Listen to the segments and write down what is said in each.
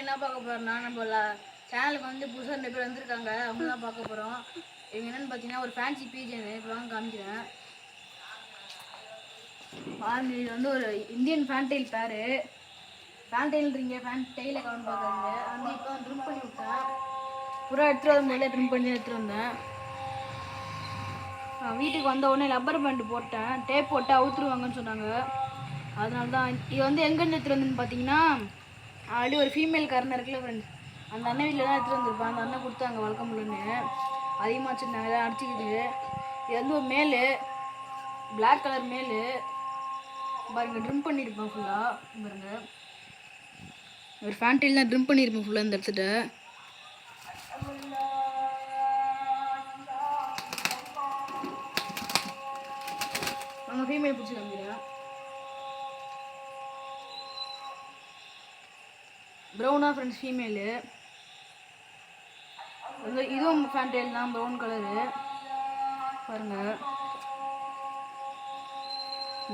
என்ன பார்க்க போறோம்னா நம்ம சேனலுக்கு வந்து புதுசாக 2 பேர் வந்திருக்காங்க. அவங்க தான் பார்க்க போகிறோம். இவங்க என்னென்னு பார்த்தீங்கன்னா ஒரு ஃபேன்சி பீஜன். இப்போ வாங்க காமிக்கிறேன். பாருங்க, இது வந்து ஒரு இந்தியன் ஃபேன்டைல் பேரு. ஃபேன்டைல்ன்றீங்க, ஃபேன்டைல் அக்கௌண்ட் பார்க்குறீங்க. வந்து இப்போ ட்ரிம் பண்ணி விட்டேன். பூரா எடுத்துகிட்டு வர முதல்ல ட்ரிம் பண்ணி எடுத்துகிட்டு வந்தேன். வீட்டுக்கு வந்த உடனே ரப்பர் பேண்ட் போட்டேன். டேப் போட்டு அவுத்துருவாங்கன்னு சொன்னாங்க. அதனால தான் இது வந்து எங்கேருந்து எடுத்துகிட்டு வந்துன்னு பார்த்தீங்கன்னா, ஆல்ரெடி ஒரு ஃபீமேல் காரன் இருக்குல்ல ஃப்ரெண்ட்ஸ், அந்த அண்ணன் வீட்டில் தான் எடுத்துகிட்டு வந்திருப்பேன். அந்த அண்ணன் கொடுத்தாங்க வளர்க்க முடியலன்னு. அதிகமாக வச்சுருந்தாங்க, எல்லாம் அடிச்சிக்குது. இது வந்து ஒரு மேலு, பிளாக் கலர் மேலு. பாருங்க, ட்ரிம் பண்ணியிருப்பேன் ஃபுல்லாக. பாருங்க, ஒரு ஃபேன்டைல் தான் ட்ரிம் பண்ணியிருப்பேன் ஃபுல்லாக இந்த இடத்துல. நம்ம ஃபீமேல் பிடிச்சி காமிக்கிறேன். ப்ரௌனா ஃப்ரெண்ட்ஸ் ஃபீமேலு. இதுவும் ஃபேன்டைல் தான், ப்ரௌன் கலரு. பாருங்க,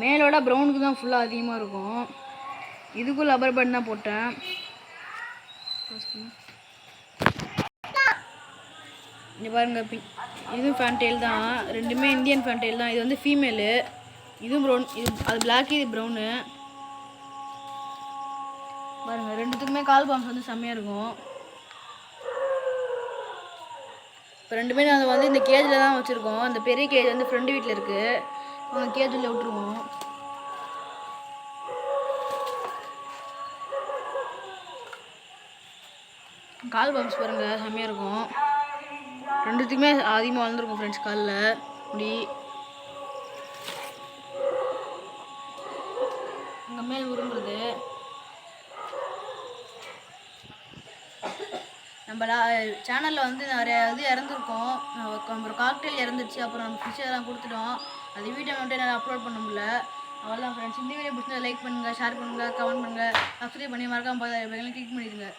மேலோட ப்ரௌனுக்கு தான் ஃபுல்லாக அதிகமாக இருக்கும். இதுக்கும் ரப்பர் பேண்ட் தான் போட்டேன். இங்கே பாருங்க, இதுவும் ஃபேன்டைல் தான். ரெண்டுமே இந்தியன் ஃபேன்டைல் தான். இது வந்து ஃபீமேலு, இதுவும் ப்ரௌன். இது அது பிளாக், இது ப்ரௌனு. பாருங்க, ரெண்டுத்துக்குமே கால் பாம்ஸ் வந்து செம்மையாக இருக்கும். இப்போ ரெண்டுமே நாங்கள் வந்து இந்த கேஜில் தான் வச்சுருக்கோம். இந்த பெரிய கேஜ் வந்து ஃப்ரெண்டு வீட்டில் இருக்குது. அவங்க கேஜில் விட்டுருவோம். கால் பாம்ஸ் பாருங்கள், செம்மையாக இருக்கும். ரெண்டுத்துக்குமே அதிகமாக வளர்ந்துருக்கும் ஃப்ரெண்ட்ஸ். காலில் முடி அங்கே மேல் உருங்குறது. நம்ம சேனலில் வந்து நிறைய இது இறந்துருக்கோம். அப்புறம் காக்டெயில் இறந்துச்சு. அப்புறம் நம்ம ஃபிஷ் எல்லாம் கொடுத்துட்டோம். அது வீடியோ மட்டும் என்னால் அப்லோட் பண்ண முடியல. அவ்வளோதான் ஃப்ரெண்ட்ஸ். இந்த வீடியோ பிடிச்சா லைக் பண்ணுங்கள், ஷேர் பண்ணுங்கள், கமெண்ட் பண்ணுங்கள், சப்ஸ்கிரைப் பண்ணி மறக்காமல் கிளிக் பண்ணிடுங்க.